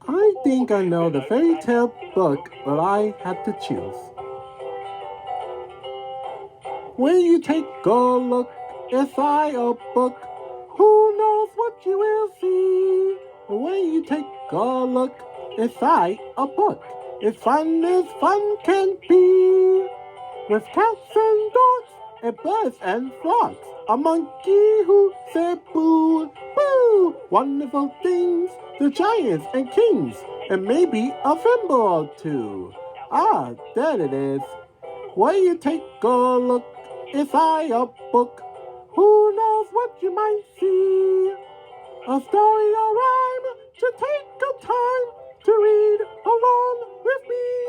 I think I know the fairy tale book, but I had to choose. When you take a look inside a book, who knows what you will see? When you take a look inside a book, it's fun as fun can be. With cats and dogs, and birds and frogs, a monkey who said boo, boo! Wonderful things, the giants and kings, and maybe a thimble or two. Ah, there it is. When you take a look inside a book, who knows what you might see? A story or rhyme to take a time to read along with me.